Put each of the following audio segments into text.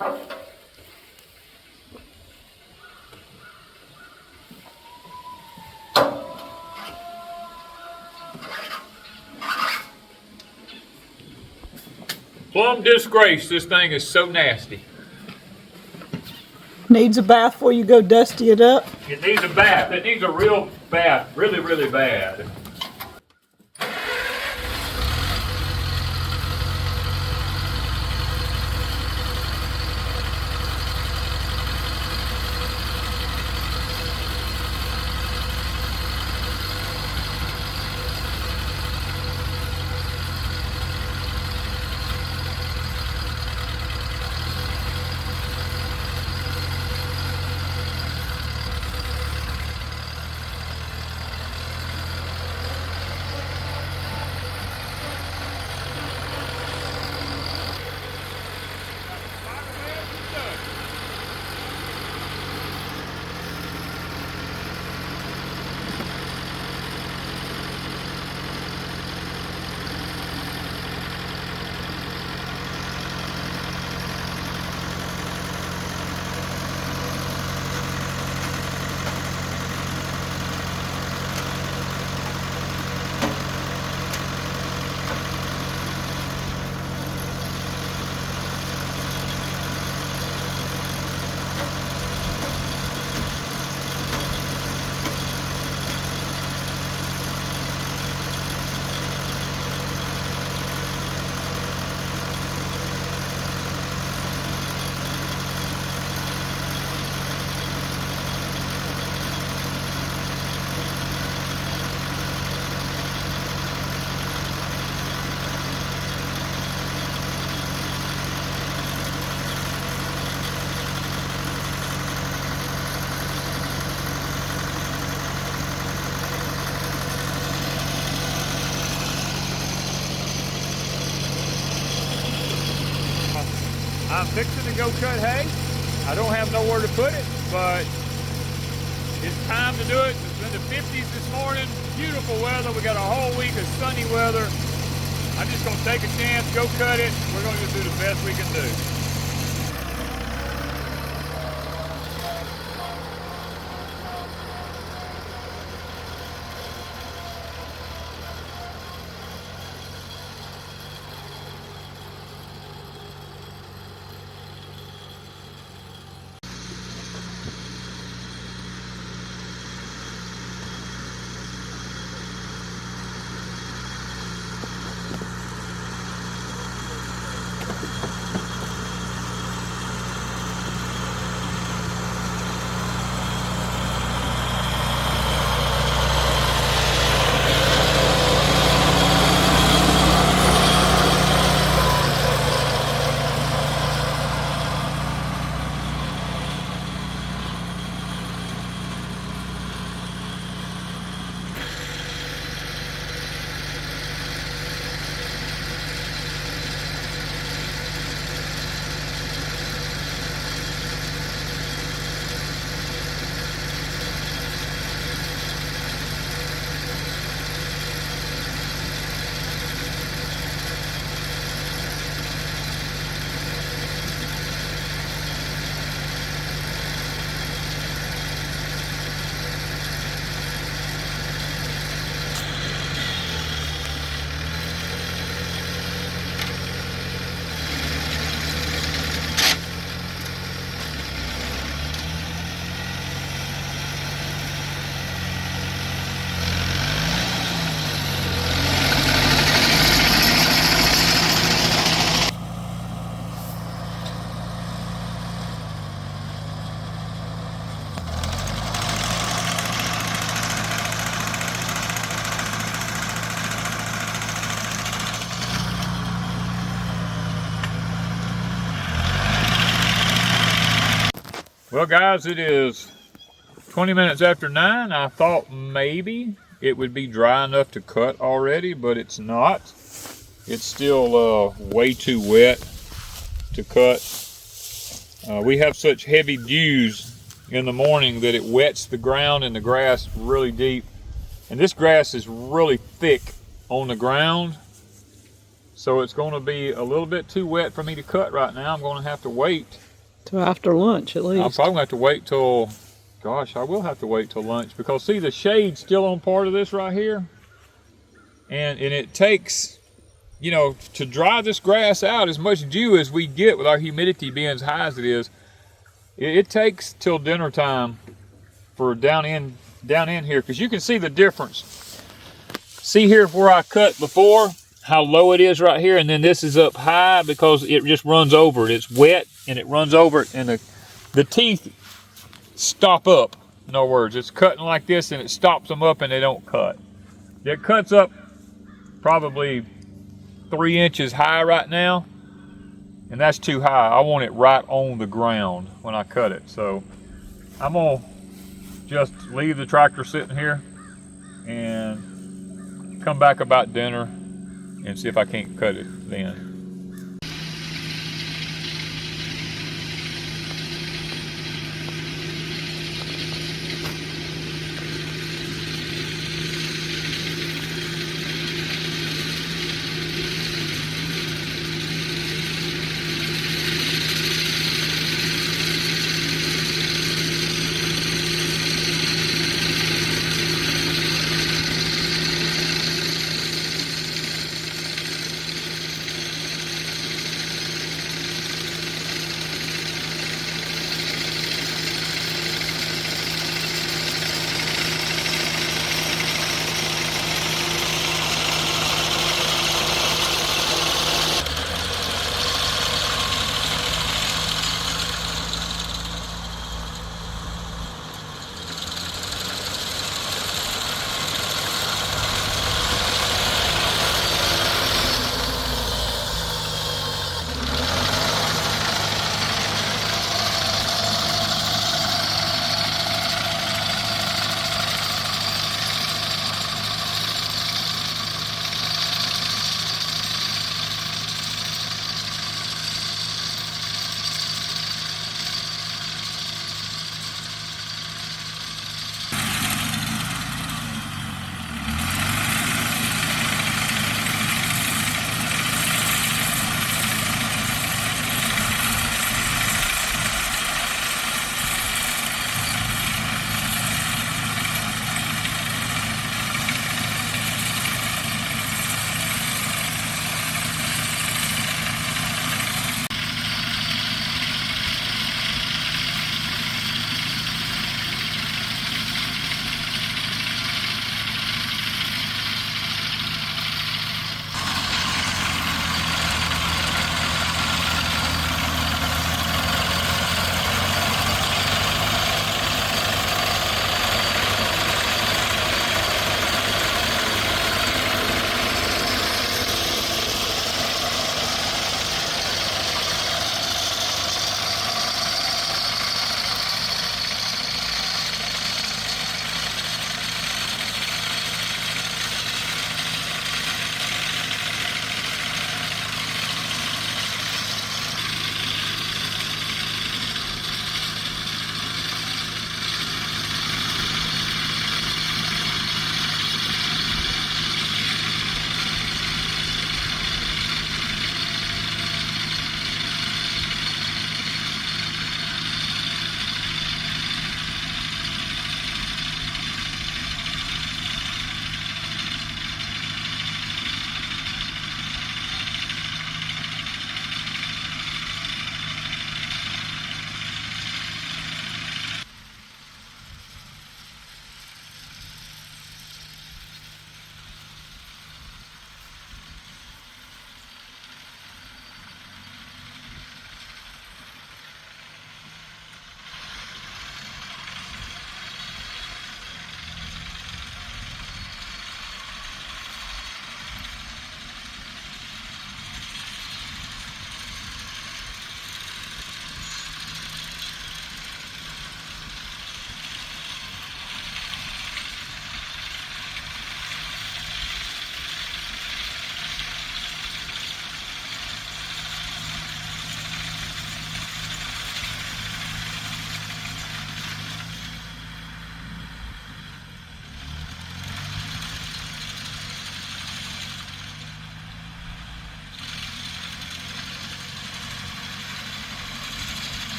Plum disgrace, this thing is so nasty. Needs a bath before you go dusty it up? It needs a bath. It needs a real bath. Really, really bad. I'm fixing to go cut hay. I don't have nowhere to put it, but it's time to do it. It's in the 50s this morning. Beautiful weather. We got a whole week of sunny weather. I'm just gonna take a chance, go cut it. We're gonna do the best we can do. Well guys, it is 20 minutes after 9. I thought maybe it would be dry enough to cut already, but it's not. It's still way too wet to cut. We have such heavy dews in the morning that it wets the ground and the grass really deep. And this grass is really thick on the ground. So it's going to be a little bit too wet for me to cut right now. I'm going to have to wait So after lunch, at least. I'm probably gonna have to wait till, gosh, I will have to wait till lunch, because see, the shade's still on part of this right here. And it takes, you know, to dry this grass out, as much dew as we get with our humidity being as high as it is, it takes till dinner time for down in here, because you can see the difference. See here where I cut before, how low it is right here, and then this is up high because it just runs over it. It's wet and it runs over it, and the teeth stop up. In other words, it's cutting like this and it stops them up and they don't cut. It cuts up probably 3 inches high right now, and that's too high. I want it right on the ground when I cut it. So I'm gonna just leave the tractor sitting here and come back about dinner and see if I can't cut it then.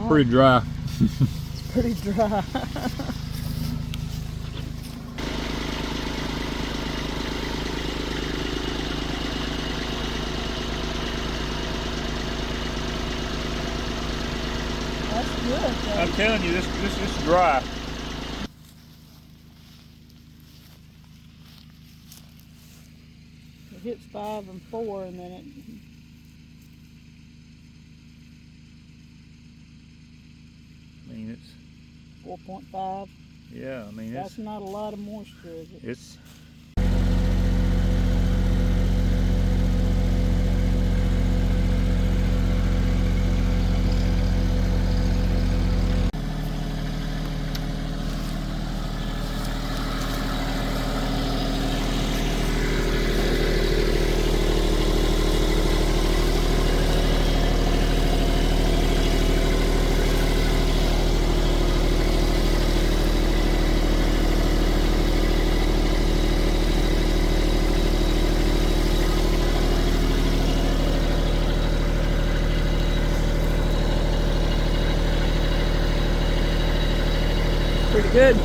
pretty dry. It's pretty dry. That's good. I'm telling you, this is dry. It hits 5 and 4, and then it. I mean, it's 4.5. yeah. I mean, That's not a lot of moisture, is it? it's. Pretty good.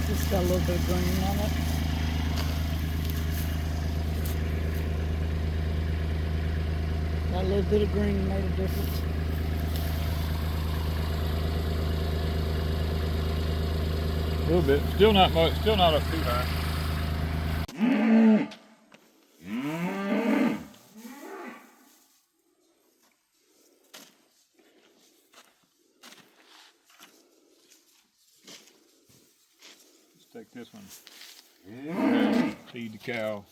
Just got a little bit of green on it. Got a little bit of green made a difference. A little bit. Still not much. Still not up too high. Let's take this one. Feed the cow.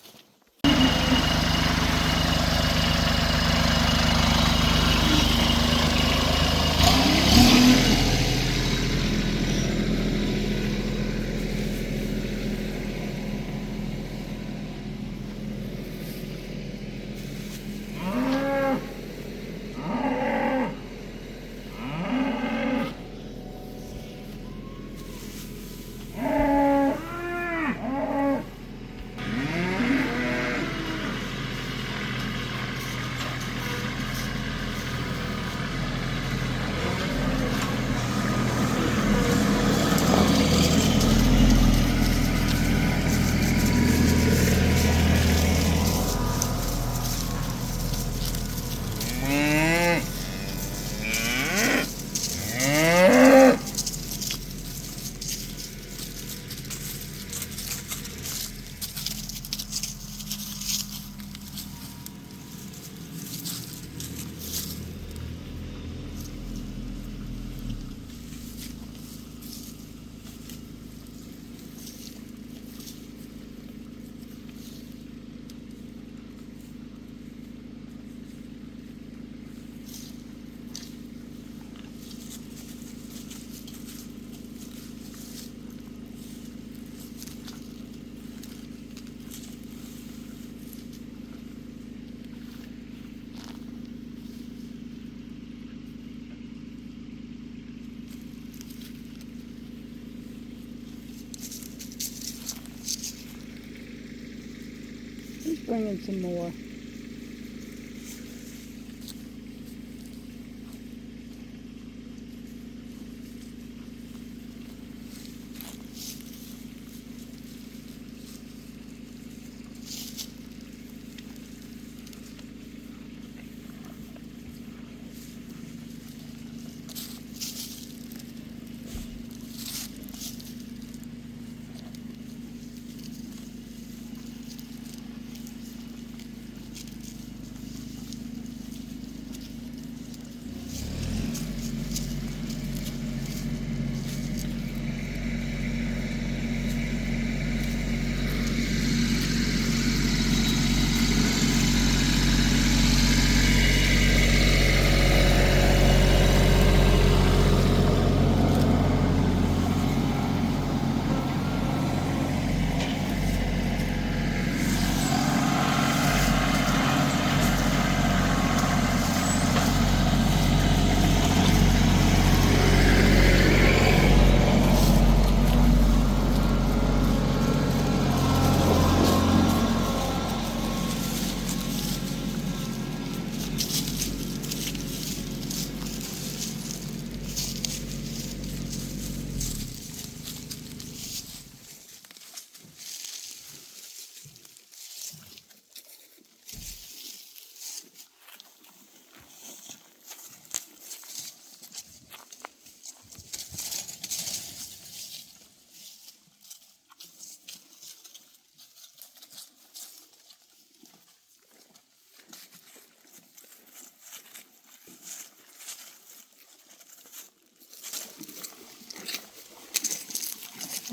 He's bringing some more.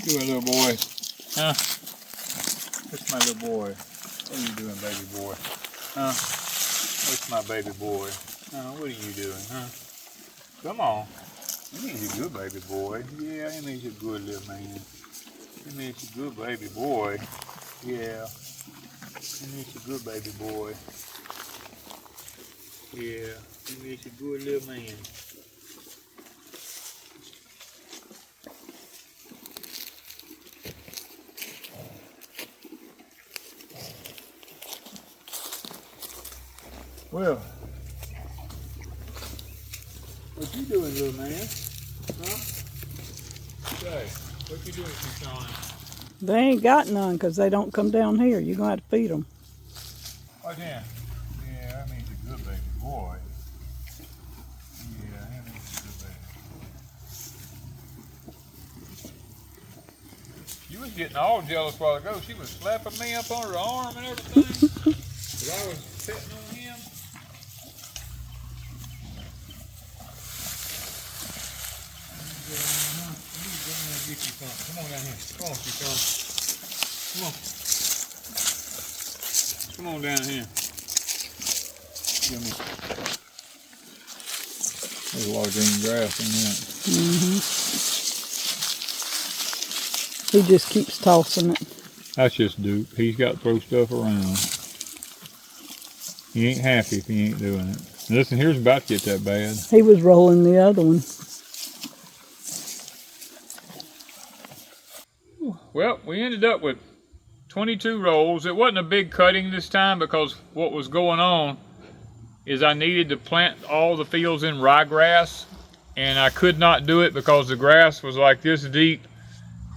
doing, little boy? Huh? What's my little boy? What are you doing, baby boy? Huh? What's my baby boy? What are you doing, huh? Come on. He means a good baby boy. Yeah, he means a good little man. He means a good baby boy. Yeah. He means a good baby boy. Yeah. He means a good little man. Well, what you doing, little man? Huh? Say, what you doing, Sean? They ain't got none because they don't come down here. You're going to have to feed them. What then? Yeah, that means a good baby boy. Yeah, that means a good baby. You was getting all jealous a while ago. She was slapping me up on her arm and everything. Because I was petting on him. Get you some. Come on down here. Come on, Sean. Come on. Come on down here. Give me. There's a lot of green grass in that. He just keeps tossing it. That's just Duke. He's got to throw stuff around. He ain't happy if he ain't doing it. Listen, here's about to get that bad. He was rolling the other one. Well, we ended up with 22 rolls. It wasn't a big cutting this time because what was going on is I needed to plant all the fields in ryegrass, and I could not do it because the grass was like this deep,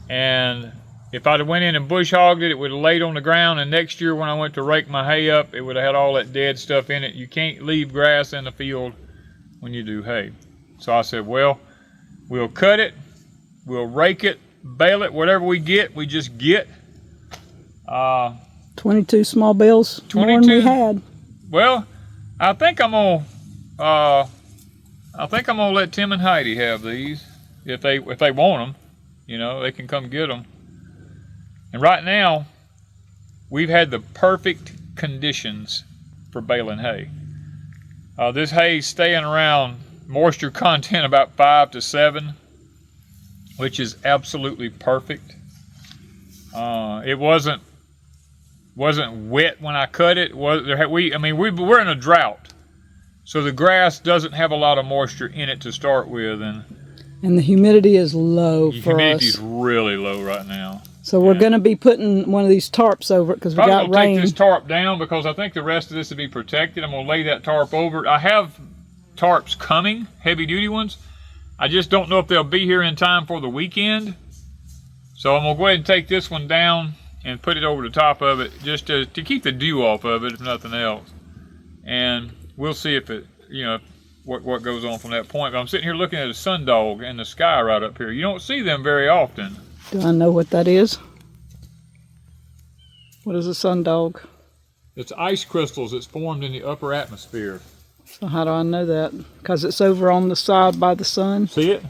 and if I'd have went in and bush hogged it, it would have laid on the ground, and next year when I went to rake my hay up, it would have had all that dead stuff in it. You can't leave grass in the field when you do hay. So I said, well, we'll cut it, we'll rake it, bale it, whatever we get, we just get. 22 small bales, 22, more than we had. Well, I think I'm gonna let Tim and Heidi have these if they want them. You know, they can come get them. And right now, we've had the perfect conditions for baling hay. This hay's staying around moisture content about 5 to 7. Which is absolutely perfect. It wasn't wet when I cut it. We're in a drought, so the grass doesn't have a lot of moisture in it to start with, and the humidity is low for us. Humidity is really low right now. So we're going to be putting one of these tarps over it because we got rain. Probably take this tarp down because I think the rest of this will be protected. I'm going to lay that tarp over it. I have tarps coming, heavy duty ones. I just don't know if they'll be here in time for the weekend. So I'm going to go ahead and take this one down and put it over the top of it just to keep the dew off of it, if nothing else. And we'll see if it, what goes on from that point. But I'm sitting here looking at a sundog in the sky right up here. You don't see them very often. Do I know what that is? What is a sundog? It's ice crystals that's formed in the upper atmosphere. So how do I know that? Because it's over on the side by the sun. See it?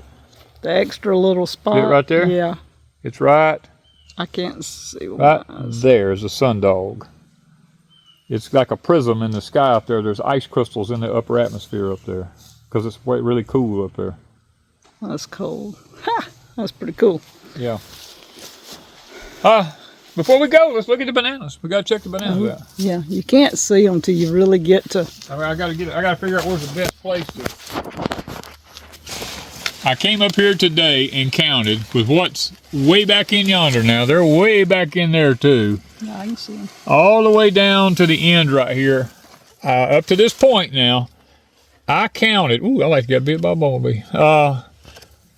The extra little spot. See it right there? Yeah. It's right. I can't see. Right there's a sundog. It's like a prism in the sky up there. There's ice crystals in the upper atmosphere up there because it's really cool up there. That's cold. Ha! That's pretty cool. Yeah. Before we go, let's look at the bananas. We gotta check the bananas out. Yeah, you can't see them till you really get to. I gotta figure out where's the best place to. I came up here today and counted with what's way back in yonder now. They're way back in there too. Yeah, I can see them. All the way down to the end right here. Up to this point now, I counted. Ooh, I like to get bit by a bumblebee.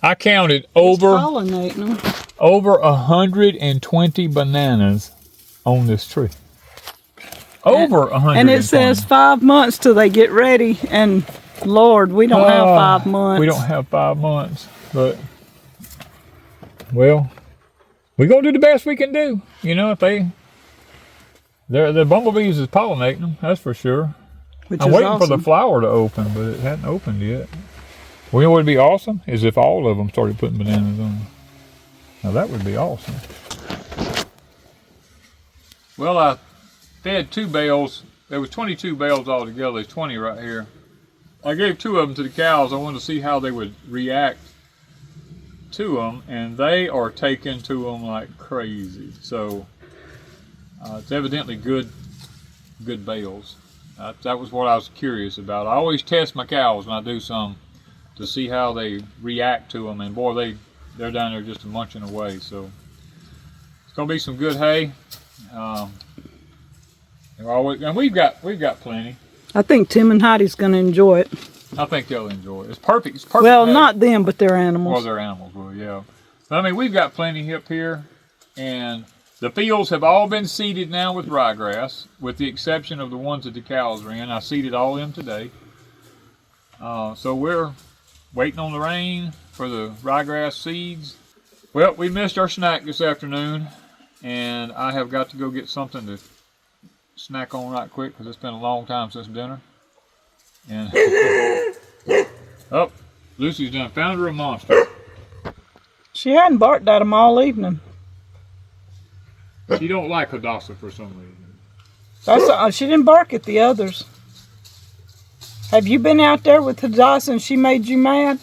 I counted over 120 bananas on this tree. Over 100. And it says 5 months till they get ready. And Lord, we don't have 5 months. We don't have 5 months, but well, we're gonna do the best we can do. If the bumblebees is pollinating them, that's for sure. I'm waiting for the flower to open, but it hadn't opened yet. Well, what would be awesome is if all of them started putting bananas on. Now that would be awesome. Well, I fed 2 bales. There was 22 bales altogether. There's 20 right here. I gave 2 of them to the cows. I wanted to see how they would react to them, and they are taken to them like crazy. So it's evidently good bales. That was what I was curious about. I always test my cows when I do some to see how they react to them, and boy, they're down there just munching away. So it's gonna be some good hay. And we've got plenty. I think Tim and Heidi's going to enjoy it. I think they'll enjoy it. It's perfect. It's perfect. Well, hay. not them, but their animals. Well, their animals will, yeah. But, I mean, we've got plenty up here, and the fields have all been seeded now with ryegrass, with the exception of the ones that the cows are in. I seeded all of them today. So we're waiting on the rain for the ryegrass seeds. Well, we missed our snack this afternoon, and I have got to go get something to snack on right quick because it's been a long time since dinner. And oh, Lucy's done found her a monster. She hadn't barked at them all evening. She don't like Hadassah for some reason. She didn't bark at the others. Have you been out there with Hadassah and she made you mad?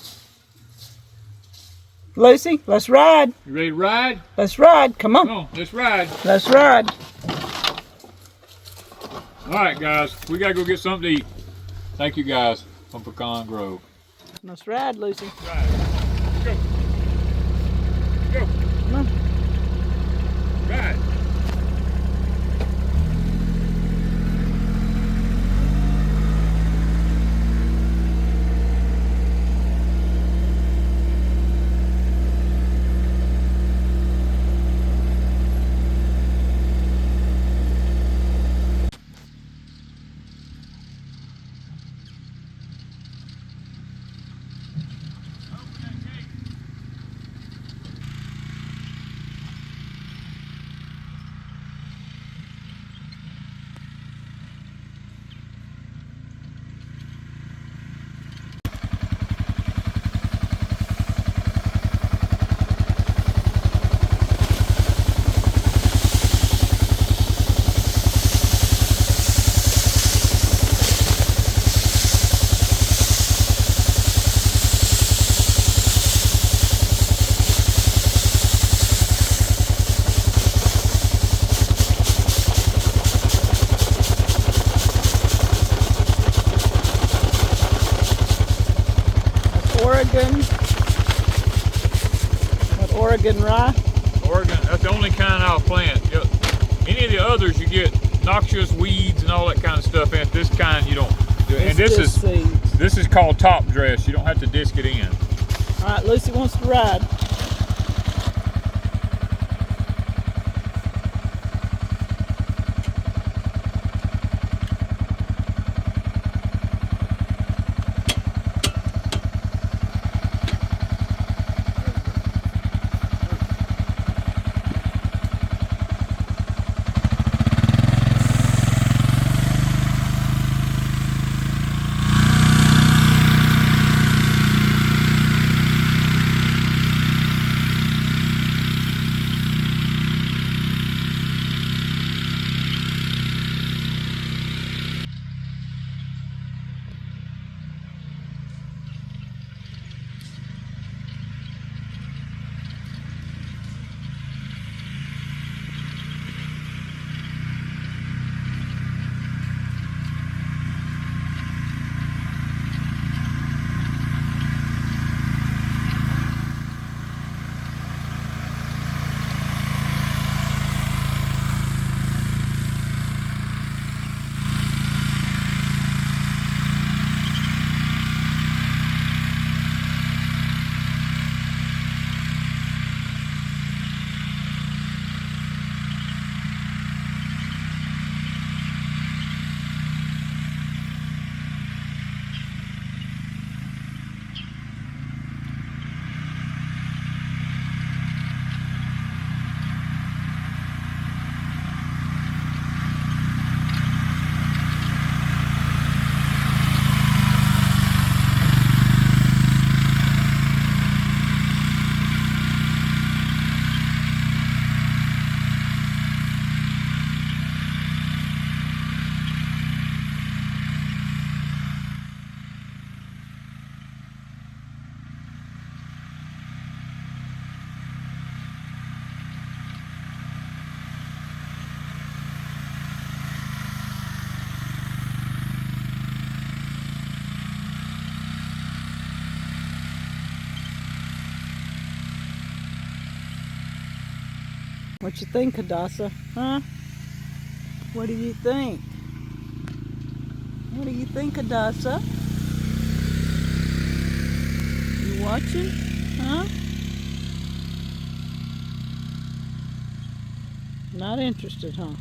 Lucy, let's ride. You ready to ride? Let's ride. Come on. Come on, let's ride. Let's ride. All right, guys, we gotta go get something to eat. Thank you, guys, from Pecan Grove. Let's ride, Lucy. Ride. Go. Go. Come on. Ride. Oregon rye? Oregon, that's the only kind I'll plant. Any of the others you get noxious weeds and all that kind of stuff in. This kind you don't do. And this is called top dress. You don't have to disc it in. All right, Lucy wants to ride. What you think, Hadassah? Huh? What do you think? What do you think, Hadassah? You watching? Huh? Not interested, huh?